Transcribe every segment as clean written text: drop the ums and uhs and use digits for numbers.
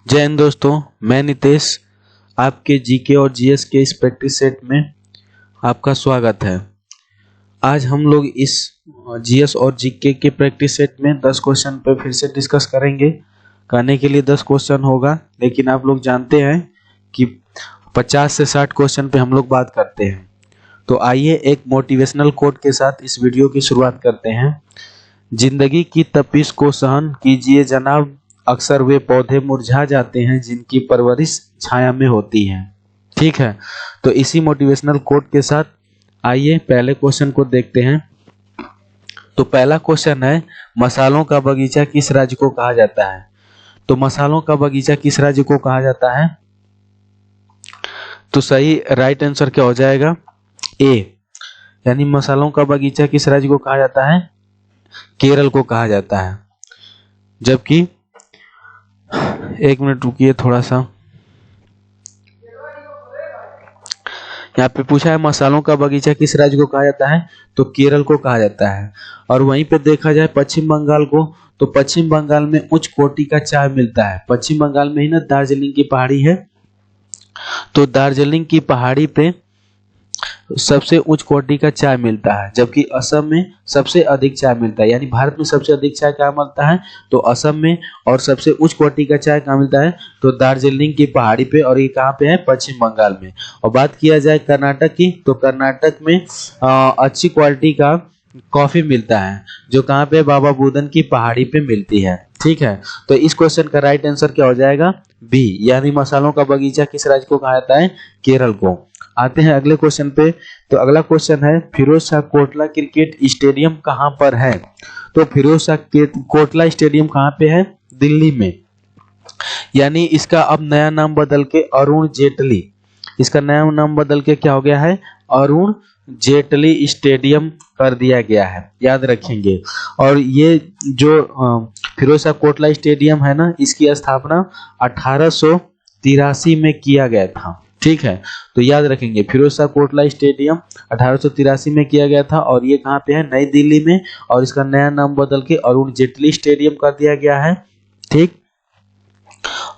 जय हिंद दोस्तों, मैं नितेश आपके जीके और जीएस के इस प्रैक्टिस सेट में आपका स्वागत है। आज हम लोग इस जीएस और जीके के प्रैक्टिस सेट में 10 क्वेश्चन पे फिर से डिस्कस करेंगे। करने के लिए 10 क्वेश्चन होगा, लेकिन आप लोग जानते हैं कि 50 से 60 क्वेश्चन पे हम लोग बात करते हैं। तो आइए एक मोटिवेशनल कोट के साथ इस वीडियो की शुरुआत करते हैं। जिंदगी की तपिश को सहन कीजिए जनाब, अक्सर वे पौधे मुरझा जाते हैं जिनकी परवरिश छाया में होती है। ठीक है, तो इसी मोटिवेशनल कोट के साथ आइए पहले क्वेश्चन को देखते हैं। तो पहला क्वेश्चन है, मसालों का बगीचा किस राज्य को कहा जाता है? तो मसालों का बगीचा किस राज्य को कहा जाता है? तो सही राइट आंसर क्या हो जाएगा? ए, यानी मसालों का बगीचा किस राज्य को कहा जाता है? केरल को कहा जाता है। जबकि एक मिनट रुकिए थोड़ा सा, यहाँ पे पूछा है मसालों का बगीचा किस राज्य को कहा जाता है, तो केरल को कहा जाता है। और वहीं पे देखा जाए पश्चिम बंगाल को, तो पश्चिम बंगाल में उच्च कोटि का चाय मिलता है। पश्चिम बंगाल में ही ना दार्जिलिंग की पहाड़ी है, तो दार्जिलिंग की पहाड़ी पे सबसे उच्च कोटि का चाय मिलता है। जबकि असम में सबसे अधिक चाय मिलता है, यानी भारत में सबसे अधिक चाय कहाँ मिलता है, तो असम में। और सबसे उच्च कोटि का चाय कहाँ मिलता है, तो दार्जिलिंग की पहाड़ी पे। और ये कहाँ पे है? पश्चिम बंगाल में। और बात किया जाए कर्नाटक की, तो कर्नाटक में अच्छी क्वालिटी का कॉफी मिलता है, जो कहाँ पे? बाबा बुदन की पहाड़ी पे मिलती है। ठीक है, तो इस क्वेश्चन का राइट आंसर क्या हो जाएगा? बी, यानी मसालों का बगीचा किस राज्य को कहा जाता है? केरल को। आते हैं अगले क्वेश्चन पे। तो अगला क्वेश्चन है, फिरोज शाह कोटला क्रिकेट स्टेडियम कहां पर है? तो फिरोज शाह कोटला स्टेडियम कहां पे है? दिल्ली में। यानी इसका अब नया नाम बदल के अरुण जेटली, इसका नया नाम बदल के क्या हो गया है? अरुण जेटली स्टेडियम कर दिया गया है, याद रखेंगे। और ये जो फिरोज शाह कोटला स्टेडियम है ना, इसकी स्थापना 1883 में किया गया था। ठीक है, तो याद रखेंगे फिरोज शाह कोटला स्टेडियम 1883 में किया गया था। और ये कहाँ पे है? नई दिल्ली में। और इसका नया नाम बदल के अरुण जेटली स्टेडियम कर दिया गया है। ठीक,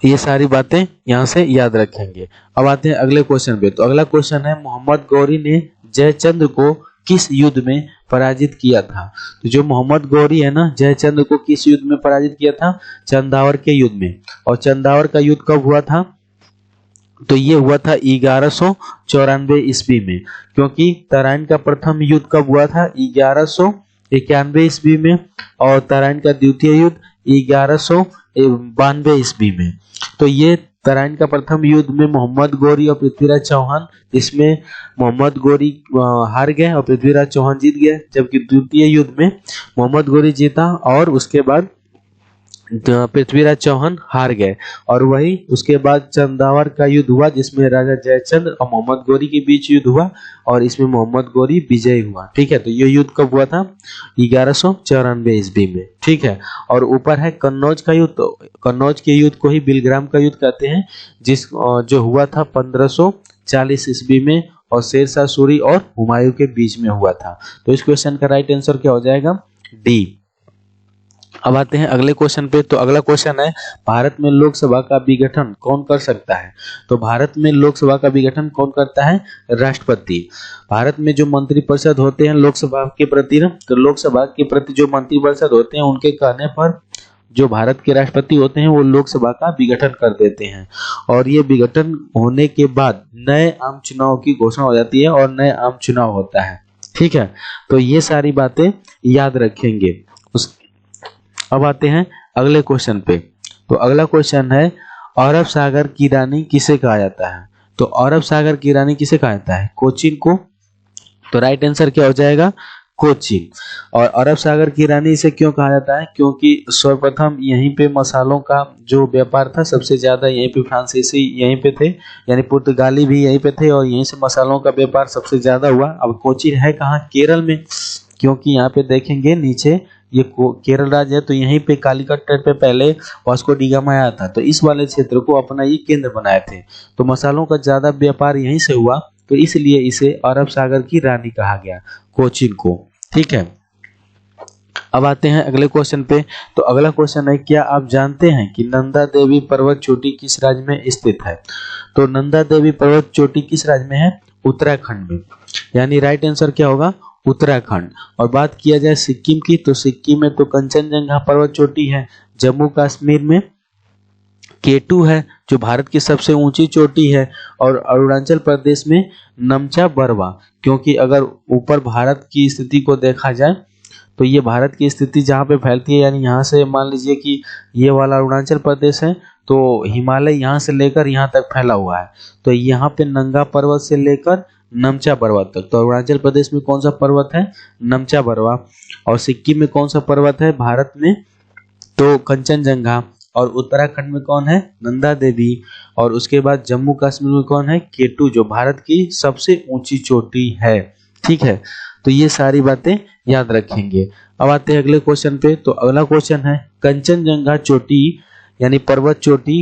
ये सारी बातें यहाँ से याद रखेंगे। अब आते हैं अगले क्वेश्चन पे। तो अगला क्वेश्चन है, मोहम्मद गौरी ने जयचंद्र को किस युद्ध में पराजित किया था? तो जो मोहम्मद गौरी है ना, जयचंद्र को किस युद्ध में पराजित किया था? चंदावर के युद्ध में। और चंदावर का युद्ध कब हुआ था? तो ये हुआ था 1194 ईस्वी में। क्योंकि तराइन का प्रथम युद्ध कब हुआ था? 1191 ईस्वी में। और तराइन का द्वितीय युद्ध 1192 ईस्वी में। तो ये तराइन का प्रथम युद्ध में मोहम्मद गौरी और पृथ्वीराज चौहान, इसमें मोहम्मद गौरी हार गए और पृथ्वीराज चौहान जीत गए। जबकि द्वितीय युद्ध में मोहम्मद गौरी जीता और उसके बाद पृथ्वीराज चौहान हार गए। और वही उसके बाद चंदावर का युद्ध हुआ, जिसमें राजा जयचंद्र और मोहम्मद गौरी के बीच युद्ध हुआ और इसमें मोहम्मद गौरी विजयी हुआ। ठीक है, तो ये युद्ध कब हुआ था? 1194 ईस्वी में। ठीक है, और ऊपर है कन्नौज का युद्ध। तो कन्नौज के युद्ध को ही बिलग्राम का युद्ध कहते हैं, जो हुआ था 1540 ईस्वी में और शेरशाह सूरी और हुमायूं के बीच में हुआ था। तो इस क्वेश्चन का राइट आंसर क्या हो जाएगा? डी। अब आते हैं अगले क्वेश्चन पे। तो अगला क्वेश्चन है, भारत में लोकसभा का विघटन कौन कर सकता है? तो भारत में लोकसभा का विघटन कौन करता है? राष्ट्रपति। भारत में जो मंत्रिपरिषद होते हैं लोकसभा के प्रति, तो लोकसभा के प्रति जो मंत्रिपरिषद होते हैं, उनके कहने पर जो भारत के राष्ट्रपति होते हैं वो लोकसभा का विघटन कर देते हैं। और ये विघटन होने के बाद नए आम चुनाव की घोषणा हो जाती है और नए आम चुनाव होता है। ठीक है, तो ये सारी बातें याद रखेंगे। अब आते हैं अगले क्वेश्चन पे। तो अगला क्वेश्चन है, अरब सागर की रानी किसे कहा जाता है? तो अरब सागर की रानी किसे कहा जाता है? कोचीन को। तो राइट आंसर क्या हो जाएगा? कोचीन। और अरब सागर की रानी इसे क्यों कहा जाता है? क्योंकि सर्वप्रथम यहीं पे मसालों का जो व्यापार था सबसे ज्यादा यहीं पे, फ्रांसीसी यहीं पे थे, यानी पुर्तगाली भी यहीं पे थे और यहीं से मसालों का व्यापार सबसे ज्यादा हुआ। अब कोचीन है कहाँ? केरल में। क्योंकि यहाँ पे देखेंगे नीचे ये केरल राज्य है, तो यहीं पे कालीकट तट पे पहले वास्को डी गामा आया था, तो इस वाले क्षेत्र को अपना ये केंद्र बनाए थे। तो मसालों का ज्यादा व्यापार यहीं से हुआ, तो इसलिए इसे अरब सागर की रानी कहा गया, कोचीन को। ठीक है, अब आते हैं अगले क्वेश्चन पे। तो अगला क्वेश्चन है, क्या आप जानते हैं कि नंदा देवी पर्वत चोटी किस राज्य में स्थित है? तो नंदा देवी पर्वत चोटी किस राज्य में है? उत्तराखंड में। यानी राइट आंसर क्या होगा? उत्तराखंड। और बात किया जाए सिक्किम की, तो सिक्किम में तो कंचनजंगा पर्वत चोटी है। जम्मू कश्मीर में K2 है जो भारत की सबसे ऊंची चोटी है। और अरुणाचल प्रदेश में नमचा बरवा, क्योंकि अगर ऊपर भारत की स्थिति को देखा जाए तो ये भारत की स्थिति जहाँ पे फैलती है, यानी यहाँ से मान लीजिए कि ये वाला अरुणाचल प्रदेश है, तो हिमालय यहाँ से लेकर यहाँ तक फैला हुआ है। तो यहाँ पे नंगा पर्वत से लेकर नमचा पर्वत तक। तो अरुणाचल प्रदेश में कौन सा पर्वत है? नमचा बरवा। और सिक्किम में कौन सा पर्वत है भारत में? तो कंचनजंगा। और उत्तराखंड में कौन है? नंदा देवी। और उसके बाद जम्मू कश्मीर में कौन है? K2 जो भारत की सबसे ऊंची चोटी है। ठीक है, तो ये सारी बातें याद रखेंगे। अब आते हैं अगले क्वेश्चन पे। तो अगला क्वेश्चन है, कंचनजंगा चोटी यानी पर्वत चोटी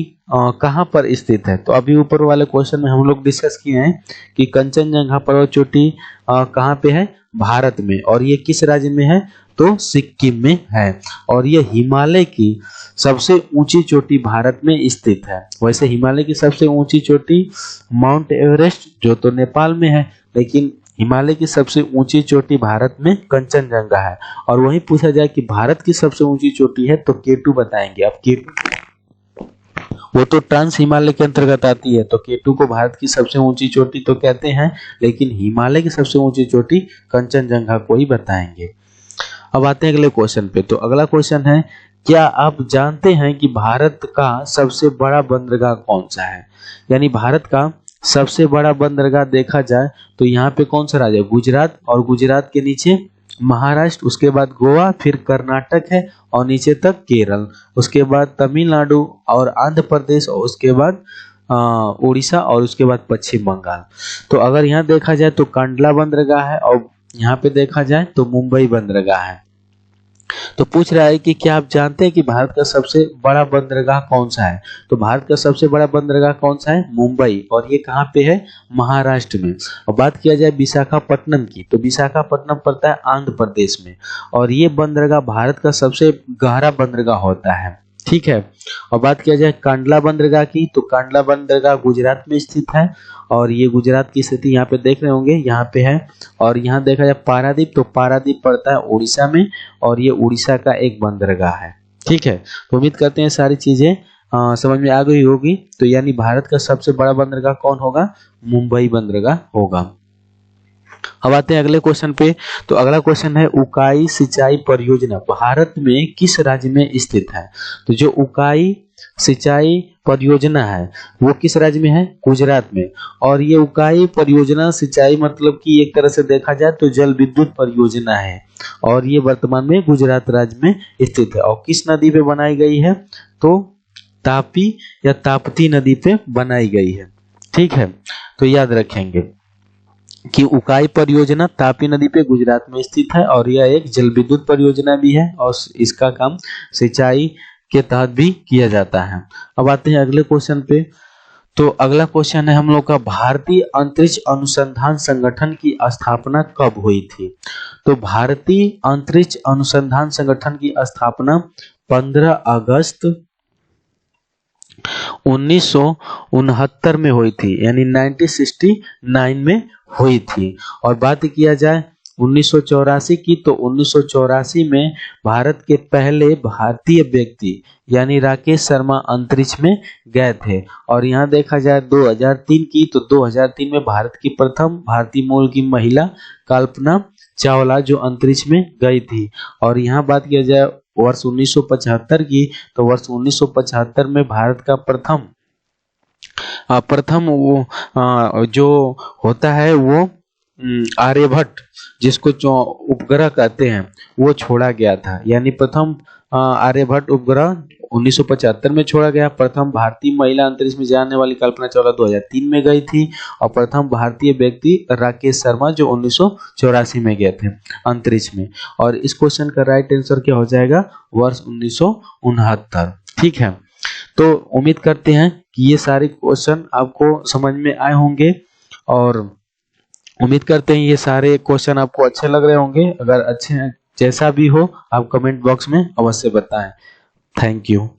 कहाँ पर स्थित है? तो अभी ऊपर वाले क्वेश्चन में हम लोग डिस्कस किए हैं कि कंचनजंगा पर्वत चोटी कहाँ पे है? भारत में। और ये किस राज्य में है? तो सिक्किम में है। और ये हिमालय की सबसे ऊंची चोटी भारत में स्थित है। वैसे हिमालय की सबसे ऊंची चोटी माउंट एवरेस्ट जो तो नेपाल में है, लेकिन हिमालय की सबसे ऊंची चोटी भारत में कंचनजंगा है। और वहीं पूछा जाए कि भारत की सबसे ऊंची चोटी है तो K2 बताएंगे। अब K2 वो तो ट्रांस हिमालय के अंतर्गत आती है, तो K2 को भारत की सबसे ऊंची चोटी तो कहते हैं, लेकिन हिमालय की सबसे ऊंची चोटी कंचनजंगा को ही बताएंगे। अब आते हैं अगले क्वेश्चन पे। तो अगला क्वेश्चन है, क्या आप जानते हैं कि भारत का सबसे बड़ा बंदरगाह कौन सा है? यानी भारत का सबसे बड़ा बंदरगाह देखा जाए तो यहाँ पे कौन सा राज्य है? गुजरात। और गुजरात के नीचे महाराष्ट्र, उसके बाद गोवा, फिर कर्नाटक है और नीचे तक केरल, उसके बाद तमिलनाडु और आंध्र प्रदेश, और उसके बाद उड़ीसा, और उसके बाद पश्चिम बंगाल। तो अगर यहाँ देखा जाए तो कांडला बंदरगाह है, और यहाँ पे देखा जाए तो मुंबई बंदरगाह है। तो पूछ रहा है कि क्या आप जानते हैं कि भारत का सबसे बड़ा बंदरगाह कौन सा है? तो भारत का सबसे बड़ा बंदरगाह कौन सा है? मुंबई। और ये कहाँ पे है? महाराष्ट्र में। और बात किया जाए विशाखापट्टनम की, तो विशाखापट्टनम पड़ता है आंध्र प्रदेश में। और ये बंदरगाह भारत का सबसे गहरा बंदरगाह होता है। ठीक है। और बात किया जाए कांडला बंदरगाह की, तो कांडला बंदरगाह गुजरात में स्थित है। और ये गुजरात की स्थिति यहाँ पे देख रहे होंगे, यहाँ पे है। और यहाँ देखा जाए पारादीप, तो पारादीप पड़ता है उड़ीसा में, और ये उड़ीसा का एक बंदरगाह है। ठीक है, तो उम्मीद करते हैं सारी चीजें समझ में आ गई होगी। तो यानी भारत का सबसे बड़ा बंदरगाह कौन होगा? मुंबई बंदरगाह होगा। अब आते हैं अगले क्वेश्चन पे। तो अगला क्वेश्चन है, उकाई सिंचाई परियोजना भारत में किस राज्य में स्थित है? तो जो उकाई सिंचाई परियोजना है वो किस राज्य में है? गुजरात में। और ये उकाई परियोजना सिंचाई मतलब कि एक तरह से देखा जाए तो जल विद्युत परियोजना है, और ये वर्तमान में गुजरात राज्य में स्थित है। और किस नदी पे बनाई गई है? तो तापी या ताप्ती नदी पे बनाई गई है। ठीक है, तो याद रखेंगे कि उकाई परियोजना तापी नदी पे गुजरात में स्थित है, और यह एक जल विद्युत परियोजना भी है, और इसका काम सिंचाई के तहत भी किया जाता है। अब आते हैं अगले क्वेश्चन पे। तो अगला क्वेश्चन है हम लोग का, भारतीय अंतरिक्ष अनुसंधान संगठन की स्थापना कब हुई थी? तो भारतीय अंतरिक्ष अनुसंधान संगठन की स्थापना 15 अगस्त 1969 में हुई थी, यानी 1969 में हुई थी। और बात किया जाए 1984 की, तो 1984 में भारत के पहले भारतीय व्यक्ति यानी राकेश शर्मा अंतरिक्ष में गए थे। और यहाँ देखा जाए 2003 की, तो 2003 में भारत की प्रथम भारतीय मूल की महिला कल्पना चावला जो अंतरिक्ष में गई थी। और यहाँ बात किया जाए वर्ष 1975 की, तो वर्ष 1975 में भारत का प्रथम वो जो होता है वो आर्यभट्ट, जिसको उपग्रह कहते हैं, वो छोड़ा गया था। यानी प्रथम आर्यभट्ट उपग्रह 1975 में छोड़ा गया। प्रथम भारतीय महिला अंतरिक्ष में जाने वाली कल्पना चावला 2003 में गई थी। और प्रथम भारतीय व्यक्ति राकेश शर्मा जो 1984 में गए थे अंतरिक्ष में। और इस क्वेश्चन का राइट आंसर क्या हो जाएगा? वर्ष 1969। ठीक है, तो उम्मीद करते हैं कि ये सारे क्वेश्चन आपको समझ में आए होंगे, और उम्मीद करते हैं ये सारे क्वेश्चन आपको अच्छे लग रहे होंगे। अगर अच्छे हैं जैसा भी हो आप कमेंट बॉक्स में अवश्य बताएं। Thank you.